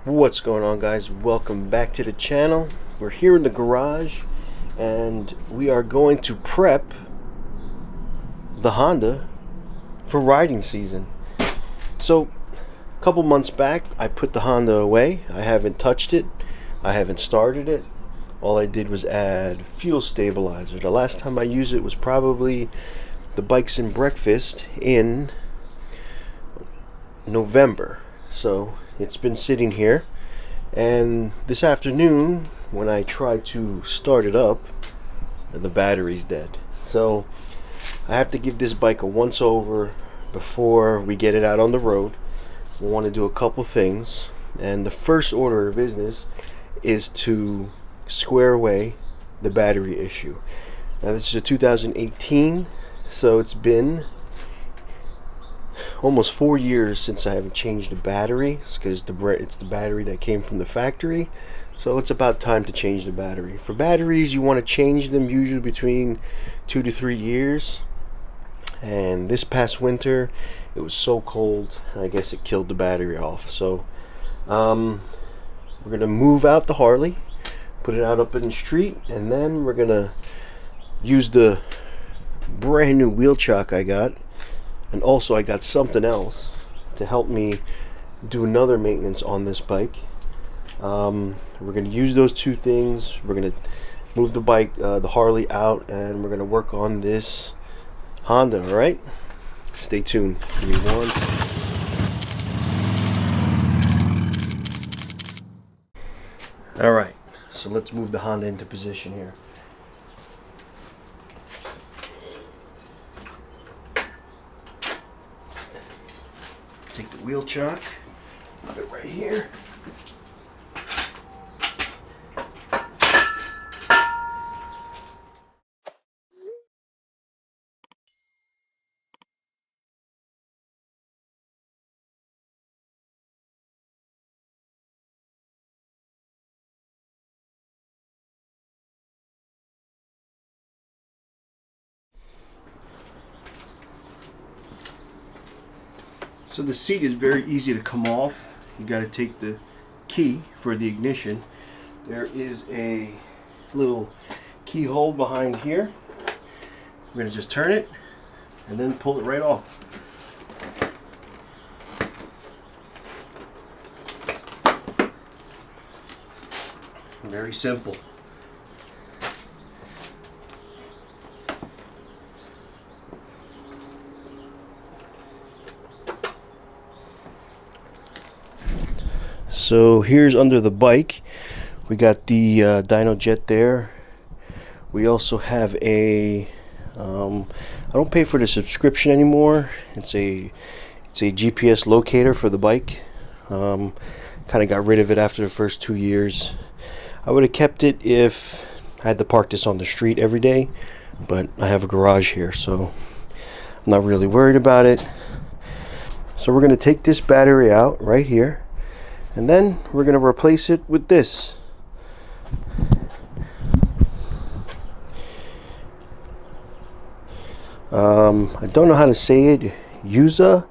What's going on, guys? Welcome back to the channel. We're here in the garage and we are going to prep the Honda for riding season. So a couple months back I put the Honda away. I haven't touched it, I haven't started it. All I did was add fuel stabilizer. The last time I used it was probably the Bikes and Breakfast in November. So it's been sitting here, and this afternoon when I try to start it up, the battery's dead. So I have to give this bike a once over before we get it out on the road. We want to do a couple things, and the first order of business is to square away the battery issue. Now this is a 2018, so it's been almost 4 years since I haven't changed the battery, because it's the battery that came from the factory. So it's about time to change the battery. For batteries, you want to change them usually between 2 to 3 years. And this past winter, it was so cold, I guess it killed the battery off. So we're gonna move out the Harley, put it out up in the street, and then we're gonna use the brand new wheel chock I got. And also I got something else to help me do another maintenance on this bike. We're going to use those two things. We're going to move the bike, the Harley, out, and we're going to work on this Honda. Alright? Stay tuned. Give me one. Alright, so let's move the Honda into position here. Take the wheel chock, put it right here. So the seat is very easy to come off. You got to take the key for the ignition. There is a little keyhole behind here. We're going to just turn it and then pull it right off. Very simple. So here's under the bike. We got the dyno jet there. We also have a I don't pay for the subscription anymore. It's a GPS locator for the bike. Kind of got rid of it after the first 2 years. I would have kept it if I had to park this on the street every day, but I have a garage here, so I'm not really worried about it. So we're going to take this battery out right here, and then we're going to replace it with this. I don't know how to say it. Yuza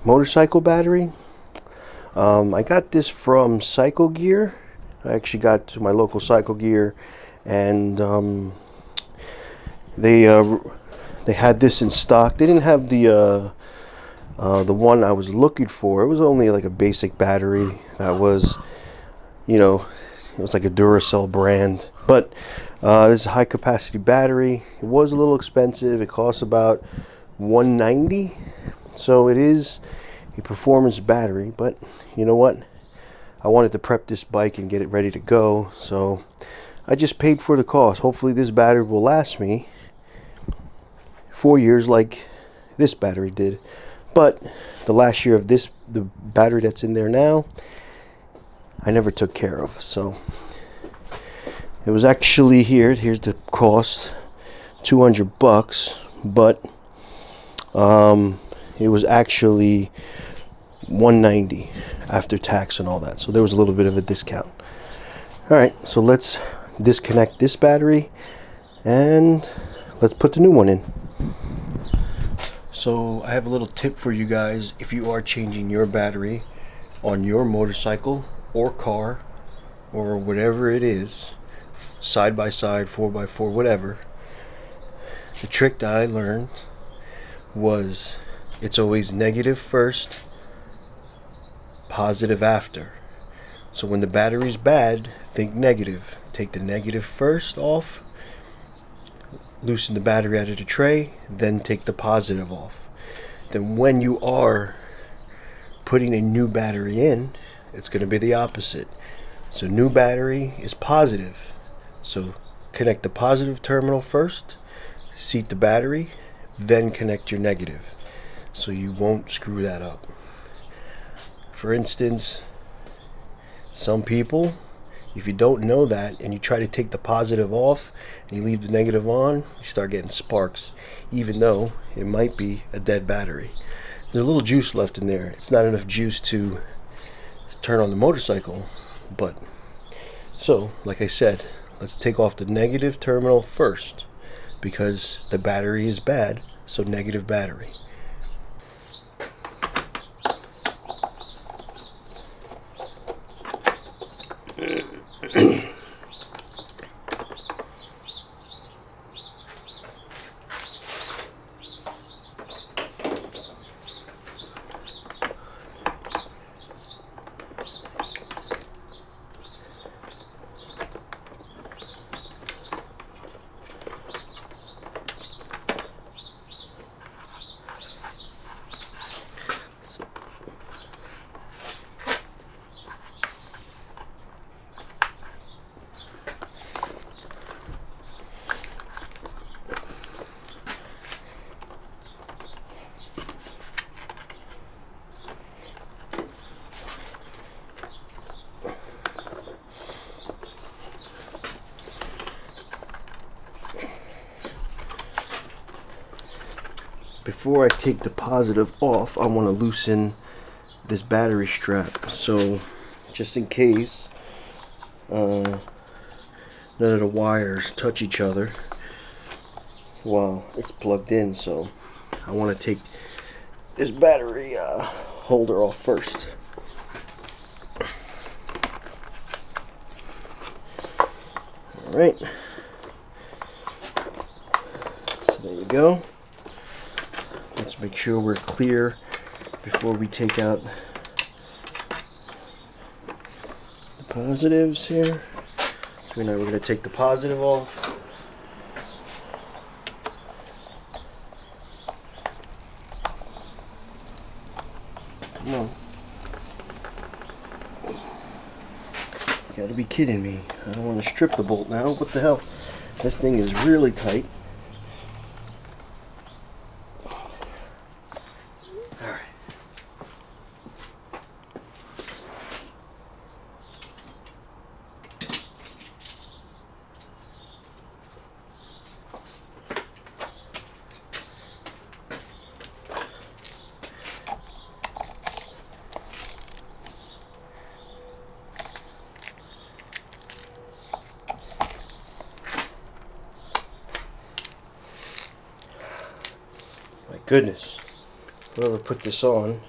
motorcycle battery. I got this from Cycle Gear. I actually got to my local Cycle Gear, and they had this in stock. They didn't have the one I was looking for. It was only like a basic battery that was, you know, it was like a Duracell brand. But this is a high capacity battery. It was a little expensive. It costs about $190. So it is a performance battery, but you know what? I wanted to prep this bike and get it ready to go, so I just paid for the cost. Hopefully this battery will last me 4 years like this battery did. But the last year of the battery that's in there now, I never took care of. So it was actually here's the cost, $200, but it was actually $190 after tax and all that. So there was a little bit of a discount. Alright, so let's disconnect this battery and let's put the new one in. So I have a little tip for you guys. If you are changing your battery on your motorcycle, or car or whatever it is, side by side, 4x4, whatever, the trick that I learned was it's always negative first, positive after. So when the battery's bad, think negative. Take the negative first off, loosen the battery out of the tray, then take the positive off. Then when you are putting a new battery in, it's going to be the opposite. So new battery is positive. So connect the positive terminal first, seat the battery, then connect your negative. So you won't screw that up. For instance, some people, if you don't know that and you try to take the positive off and you leave the negative on, you start getting sparks, even though it might be a dead battery. There's a little juice left in there. It's not enough juice to turn on the motorcycle, but so, like I said, let's take off the negative terminal first because the battery is bad, so negative battery. Before I take the positive off, I want to loosen this battery strap. So, just in case none of the wires touch each other while it's plugged in. So, I want to take this battery holder off first. Alright. So there you go. Let's make sure we're clear before we take out the positives here. So now we're going to take the positive off. Come on. You gotta be kidding me. I don't want to strip the bolt now. What the hell? This thing is really tight. My goodness, whoever put this on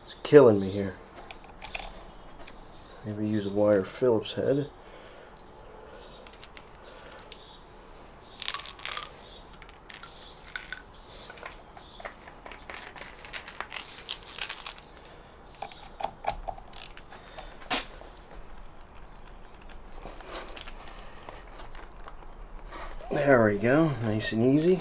is killing me here. Maybe use a wire Phillips head. There we go, nice and easy.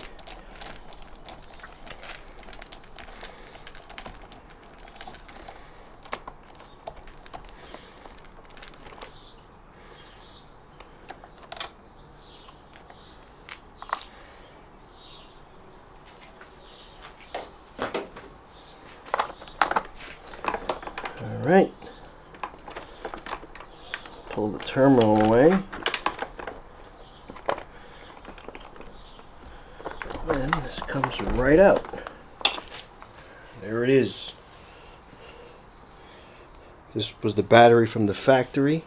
Alright, pull the terminal away, and this comes right out. There it is. This was the battery from the factory.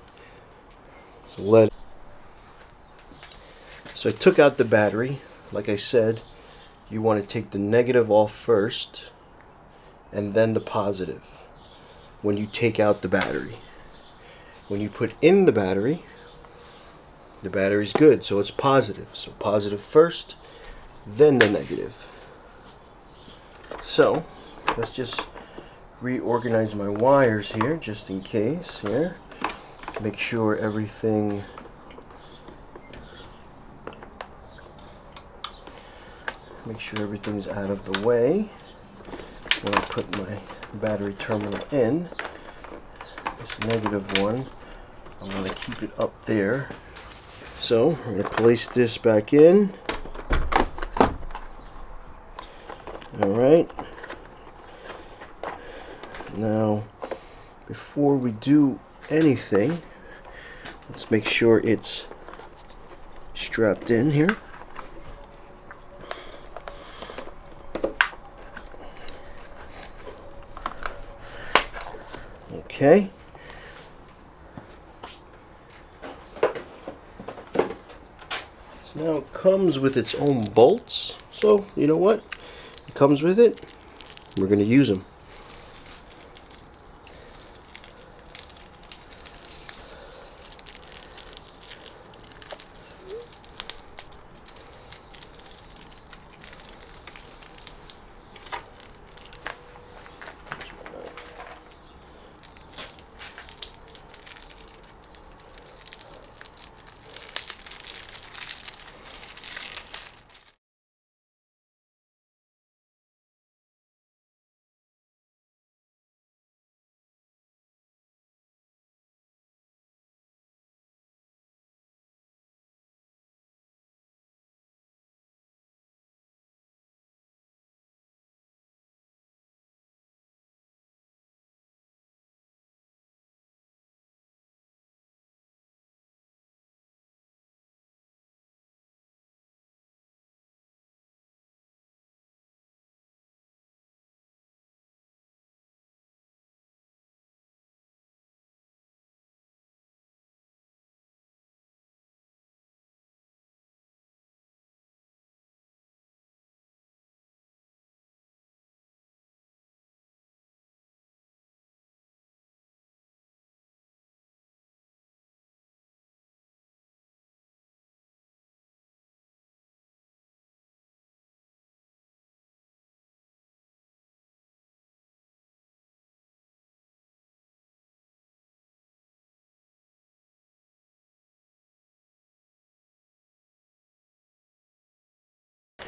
So I took out the battery. Like I said, you want to take the negative off first and then the positive when you take out the battery. when you put in the battery's good, so it's positive. So positive first, then the negative. So let's just reorganize my wires here just in case here. Make sure everything's out of the way when I put my battery terminal in. This negative one, I'm going to keep it up there. So I'm going to place this back in. Alright. Now, before we do anything, let's make sure it's strapped in here. Okay. So now it comes with its own bolts. So, you know what? It comes with it. We're going to use them.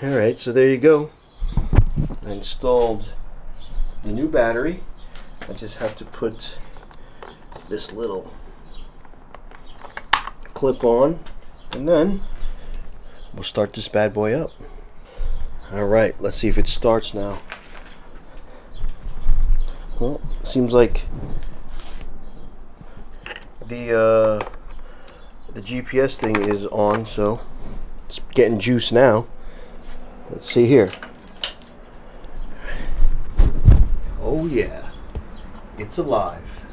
Alright, so there you go. I installed the new battery. I just have to put this little clip on, and then we'll start this bad boy up. Alright, let's see if it starts now. Well, seems like the GPS thing is on, so it's getting juice now. Let's see here. Oh yeah, it's alive.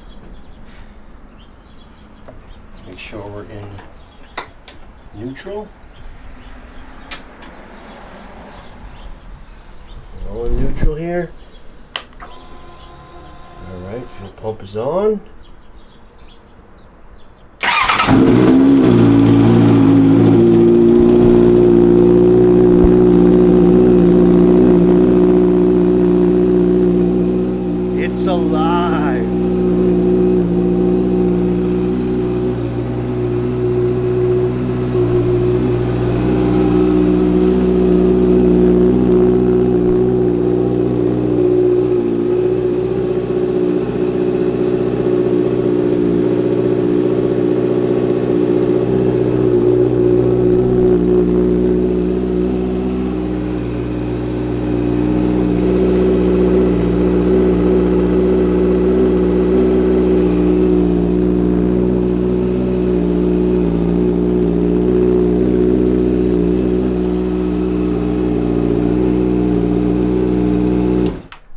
Let's make sure we're in neutral. We're all in neutral here. Alright, fuel pump is on. It's alive.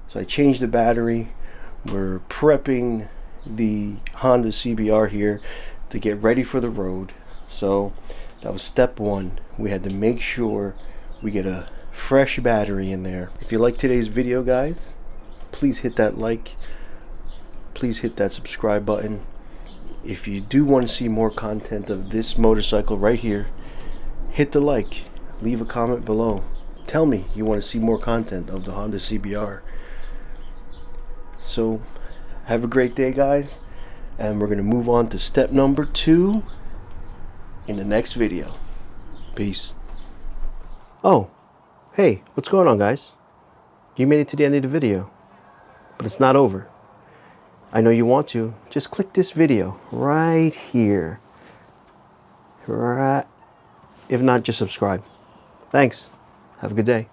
So I changed the battery. We're prepping the Honda CBR here to get ready for the road. So that was step one. We had to make sure we get a fresh battery in there. If you like today's video, guys, please hit that like. Please hit that subscribe button. If you do want to see more content of this motorcycle right here, hit the like, leave a comment below. Tell me you want to see more content of the Honda CBR. So, have a great day, guys, and we're going to move on to step number 2 in the next video. Peace. Oh, hey, what's going on, guys? You made it to the end of the video, but it's not over. I know you want to. Just click this video right here. Right. If not, just subscribe. Thanks. Have a good day.